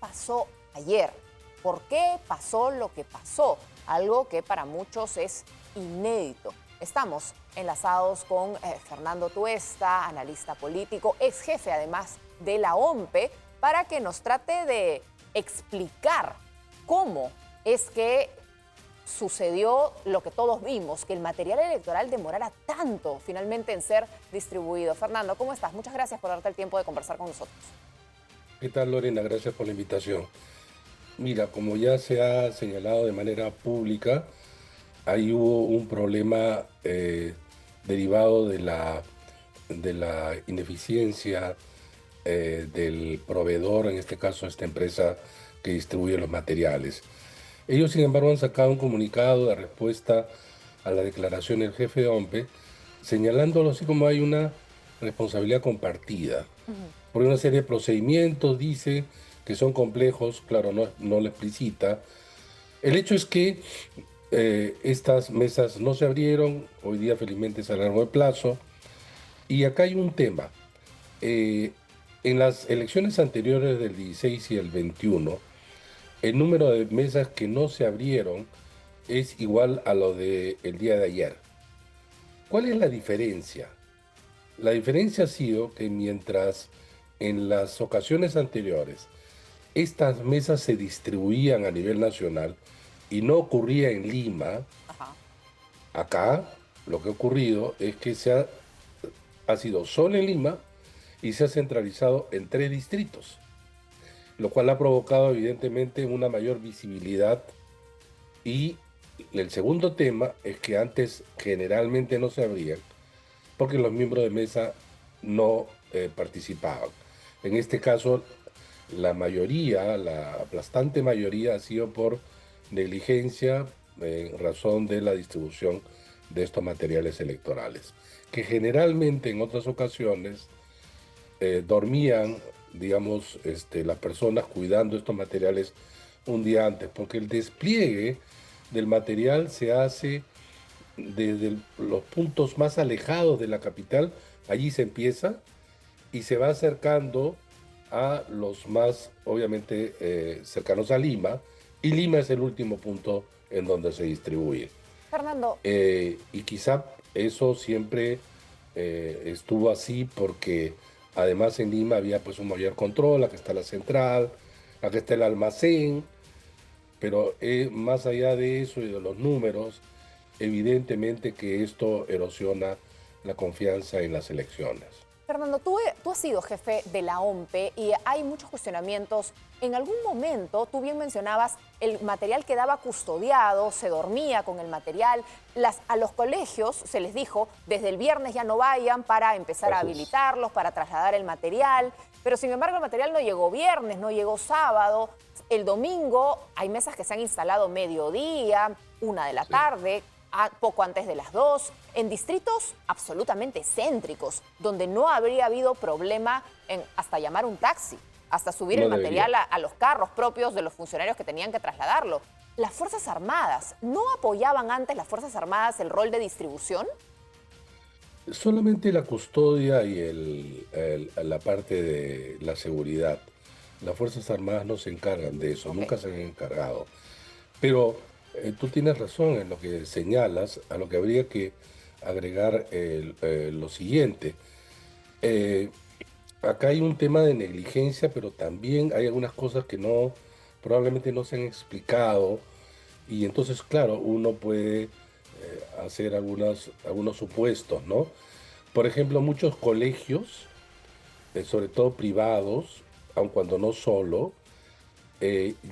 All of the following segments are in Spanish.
pasó ayer? ¿Por qué pasó lo que pasó? Algo que para muchos es inédito. Estamos enlazados con Fernando Tuesta, analista político, ex jefe además de la OMPE, para que nos trate de explicar cómo es que sucedió lo que todos vimos, que el material electoral demorara tanto finalmente en ser distribuido. Fernando, ¿cómo estás? Muchas gracias por darte el tiempo de conversar con nosotros. ¿Qué tal, Lorena? Gracias por la invitación. Mira, como ya se ha señalado de manera pública, ahí hubo un problema derivado de la ineficiencia del proveedor, en este caso esta empresa que distribuye los materiales. Ellos, sin embargo, han sacado un comunicado de respuesta a la declaración del jefe de OMPE, señalándolo así como hay una responsabilidad compartida. Por una serie de procedimientos, dice que son complejos, claro, no lo explicita. El hecho es que estas mesas no se abrieron, hoy día felizmente se alargó el plazo, y acá hay un tema. Eh, en las elecciones anteriores del 16 y el 21, el número de mesas que no se abrieron es igual a lo del día de ayer. ¿Cuál es la diferencia? La diferencia ha sido que mientras en las ocasiones anteriores estas mesas se distribuían a nivel nacional y no ocurría en Lima, Ajá. acá lo que ha ocurrido es que ha sido solo en Lima y se ha centralizado en 3 distritos, lo cual ha provocado evidentemente una mayor visibilidad. Y el segundo tema es que antes generalmente no se abrían porque los miembros de mesa no participaban. En este caso, la mayoría, la aplastante mayoría, ha sido por negligencia en razón de la distribución de estos materiales electorales, que generalmente en otras ocasiones dormían, digamos, las personas cuidando estos materiales un día antes, porque el despliegue del material se hace desde los puntos más alejados de la capital, allí se empieza y se va acercando a los más, obviamente, cercanos a Lima, y Lima es el último punto en donde se distribuye. Fernando, Y quizá eso siempre estuvo así porque además en Lima había pues un mayor control, aquí está la central, aquí está el almacén, pero más allá de eso y de los números, evidentemente que esto erosiona la confianza en las elecciones. Fernando, tú has sido jefe de la OMPE y hay muchos cuestionamientos. En algún momento, tú bien mencionabas, el material quedaba custodiado, se dormía con el material. A los colegios se les dijo, desde el viernes ya no vayan para empezar a Así es. habilitarlos, para trasladar el material. Pero sin embargo, el material no llegó viernes, no llegó sábado. El domingo hay mesas que se han instalado mediodía, 1 de la tarde. Poco antes de las 2, en distritos absolutamente céntricos, donde no habría habido problema en hasta llamar un taxi, hasta subir el No debería. material a los carros propios de los funcionarios que tenían que trasladarlo. ¿Las Fuerzas Armadas no apoyaban antes las Fuerzas Armadas el rol de distribución? Solamente la custodia y la parte de la seguridad. Las Fuerzas Armadas no se encargan de eso, Ok. nunca se han encargado. Pero tú tienes razón en lo que señalas, a lo que habría que agregar lo siguiente. Eh, Acá hay un tema de negligencia, pero también hay algunas cosas que probablemente no se han explicado, y entonces, claro, uno puede hacer algunos supuestos, ¿no? Por ejemplo, muchos colegios, sobre todo privados, aun cuando no solo,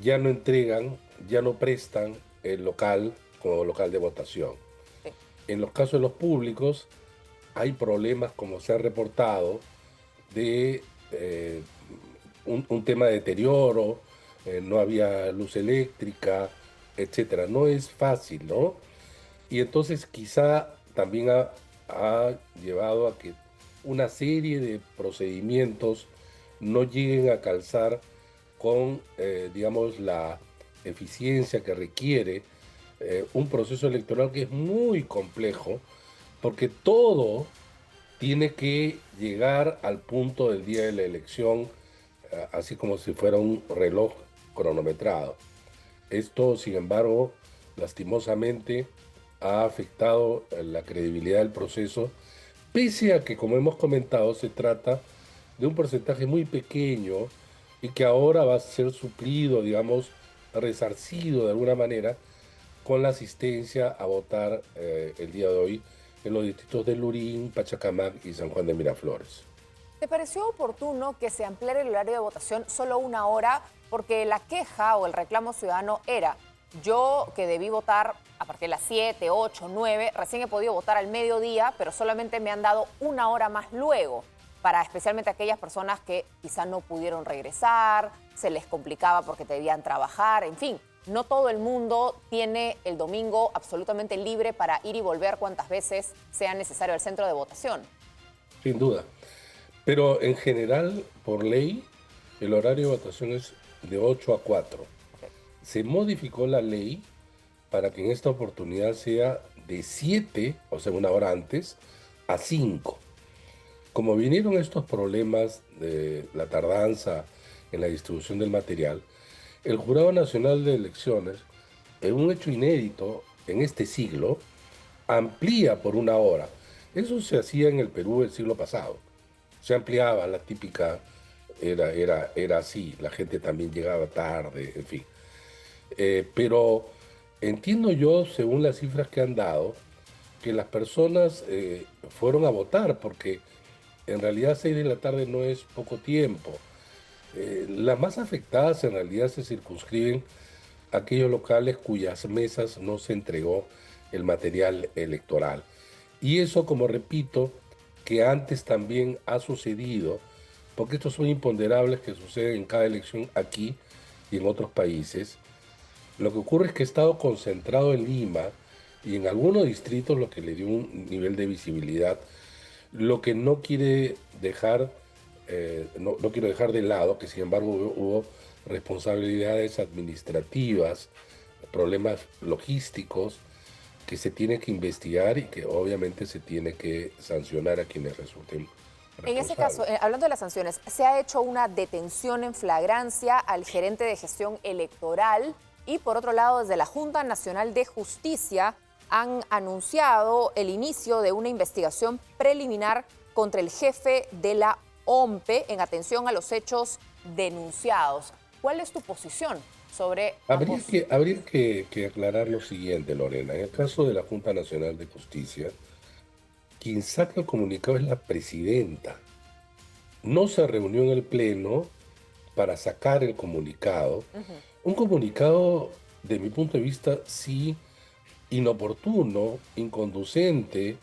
ya no entregan, ya no prestan el local como local de votación. Sí. En los casos de los públicos hay problemas, como se ha reportado, de un tema de deterioro, no había luz eléctrica, etcétera. No es fácil, ¿no? Y entonces quizá también ha llevado a que una serie de procedimientos no lleguen a calzar con, digamos, la eficiencia que requiere un proceso electoral que es muy complejo, porque todo tiene que llegar al punto del día de la elección así como si fuera un reloj cronometrado. Esto, sin embargo, lastimosamente ha afectado la credibilidad del proceso, pese a que, como hemos comentado, se trata de un porcentaje muy pequeño y que ahora va a ser suplido, digamos, resarcido de alguna manera con la asistencia a votar el día de hoy en los distritos de Lurín, Pachacamac y San Juan de Miraflores. ¿Te pareció oportuno que se ampliara el horario de votación solo una hora? Porque la queja o el reclamo ciudadano era, yo que debí votar a partir de las 7, 8, 9, recién he podido votar al mediodía, pero solamente me han dado una hora más luego, para especialmente aquellas personas que quizá no pudieron regresar, se les complicaba porque debían trabajar, en fin. No todo el mundo tiene el domingo absolutamente libre para ir y volver cuantas veces sea necesario al centro de votación. Sin duda. Pero en general, por ley, el horario de votación es de 8 a 4. Se modificó la ley para que en esta oportunidad sea de 7, o sea, una hora antes, a 5. Como vinieron estos problemas de la tardanza en la distribución del material, el Jurado Nacional de Elecciones, en un hecho inédito en este siglo, amplía por una hora. Eso se hacía en el Perú el siglo pasado. Se ampliaba, la típica era así, la gente también llegaba tarde, en fin. Pero entiendo yo, según las cifras que han dado, que las personas fueron a votar, porque en realidad 6 de la tarde no es poco tiempo. Las más afectadas en realidad se circunscriben a aquellos locales cuyas mesas no se entregó el material electoral. Y eso, como repito, que antes también ha sucedido, porque estos son imponderables que suceden en cada elección aquí y en otros países. Lo que ocurre es que ha estado concentrado en Lima y en algunos distritos, lo que le dio un nivel de visibilidad, lo que no quiere dejar, no quiero dejar de lado, que sin embargo hubo responsabilidades administrativas, problemas logísticos que se tiene que investigar y que obviamente se tiene que sancionar a quienes resulten En ese caso, responsables. hablando de las sanciones, se ha hecho una detención en flagrancia al gerente de gestión electoral y por otro lado, desde la Junta Nacional de Justicia han anunciado el inicio de una investigación preliminar contra el jefe de la OMPE en atención a los hechos denunciados. ¿Cuál es tu posición sobre Habría ambos? que, habría que aclarar lo siguiente, Lorena. En el caso de la Junta Nacional de Justicia, quien saca el comunicado es la presidenta. No se reunió en el Pleno para sacar el comunicado. Un comunicado, de mi punto de vista, sí, inoportuno, inconducente,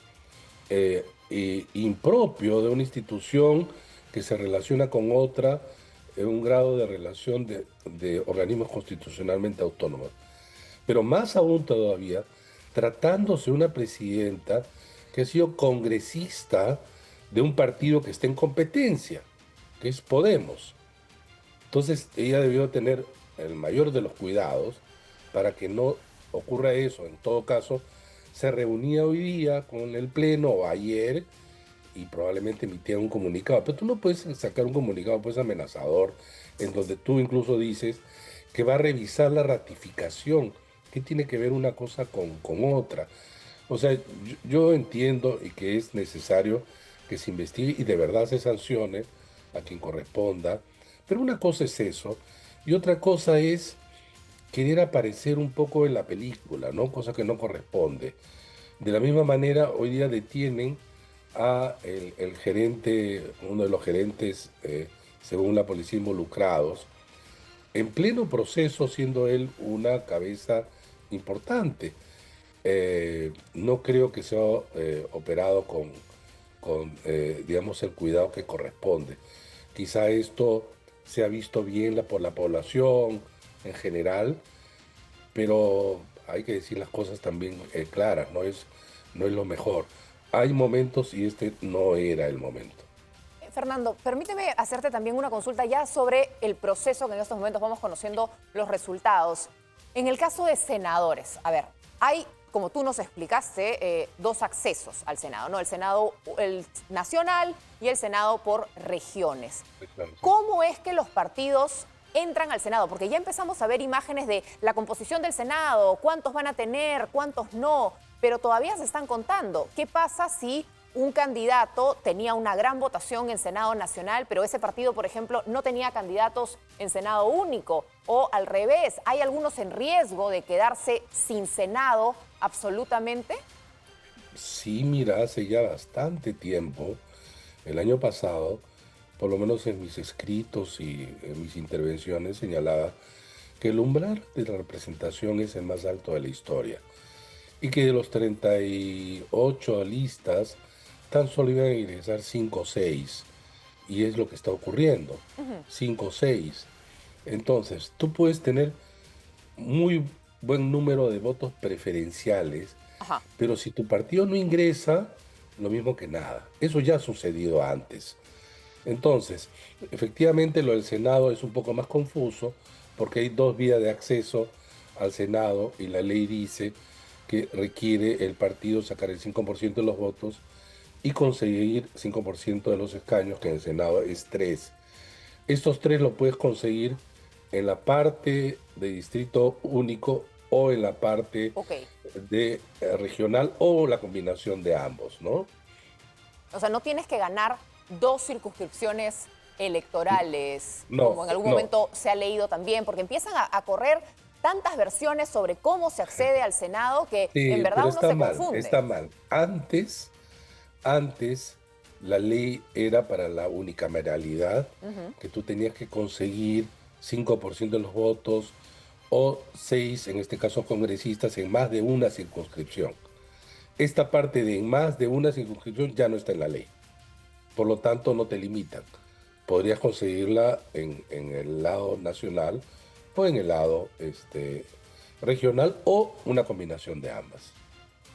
impropio de una institución que se relaciona con otra en un grado de relación de organismos constitucionalmente autónomos. Pero más aún todavía, tratándose de una presidenta que ha sido congresista de un partido que está en competencia, que es Podemos. Entonces ella debió tener el mayor de los cuidados para que no ocurra eso. En todo caso, se reunía hoy día con el Pleno o ayer y probablemente emitía un comunicado. Pero tú no puedes sacar un comunicado pues amenazador en donde tú incluso dices que va a revisar la ratificación. ¿Qué tiene que ver una cosa con otra? O sea, yo entiendo y que es necesario que se investigue y de verdad se sancione a quien corresponda, pero una cosa es eso y otra cosa es querer aparecer un poco en la película, ¿no? Cosa que no corresponde. De la misma manera, hoy día detienen a el gerente, uno de los gerentes, según la policía, involucrados, en pleno proceso, siendo él una cabeza importante. No creo que sea operado con digamos, el cuidado que corresponde. Quizá esto se ha visto bien por la población en general, pero hay que decir las cosas también claras, no es lo mejor. Hay momentos y este no era el momento. Fernando, permíteme hacerte también una consulta ya sobre el proceso que en estos momentos vamos conociendo los resultados. En el caso de senadores, a ver, hay como tú nos explicaste, dos accesos al Senado, ¿no? El Senado el nacional y el Senado por regiones. ¿Cómo es que los partidos entran al Senado? Porque ya empezamos a ver imágenes de la composición del Senado, cuántos van a tener, cuántos no, pero todavía se están contando. ¿Qué pasa si un candidato tenía una gran votación en Senado Nacional, pero ese partido, por ejemplo, no tenía candidatos en Senado único? O al revés, ¿hay algunos en riesgo de quedarse sin Senado absolutamente? Sí, mira, hace ya bastante tiempo, el año pasado, por lo menos en mis escritos y en mis intervenciones, señalaba que el umbral de la representación es el más alto de la historia y que de los 38 listas, tan solo iban a ingresar 5 o 6, y es lo que está ocurriendo, 5 o 6. Entonces, tú puedes tener muy buen número de votos preferenciales, Ajá. pero si tu partido no ingresa, lo mismo que nada. Eso ya ha sucedido antes. Entonces, efectivamente lo del Senado es un poco más confuso porque hay dos vías de acceso al Senado y la ley dice que requiere el partido sacar el 5% de los votos y conseguir 5% de los escaños, que en el Senado es 3. Estos 3 lo puedes conseguir en la parte de distrito único o en la parte Ok. de regional o la combinación de ambos, ¿no? O sea, no tienes que ganar dos circunscripciones electorales, No, como en algún no. momento se ha leído también, porque empiezan a correr tantas versiones sobre cómo se accede al Senado que en Sí, verdad pero uno está se mal, confunde. está mal. Antes la ley era para la unicameralidad, que tú tenías que conseguir 5% de los votos o 6, en este caso congresistas, en más de una circunscripción. Esta parte de en más de una circunscripción ya no está en la ley. Por lo tanto, no te limitan. Podrías conseguirla en el lado nacional o en el lado regional o una combinación de ambas.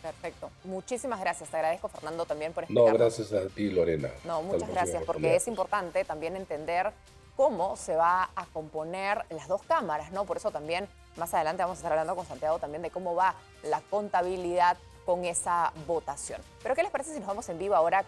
Perfecto. Muchísimas gracias. Te agradezco, Fernando, también por No, explicarnos. gracias a ti, Lorena. No, Hasta la muchas próxima gracias, porque oportunidad, es pues. importante también entender cómo se va a componer las dos cámaras, ¿no? Por eso también más adelante vamos a estar hablando con Santiago también de cómo va la contabilidad con esa votación. Pero ¿qué les parece si nos vamos en vivo ahora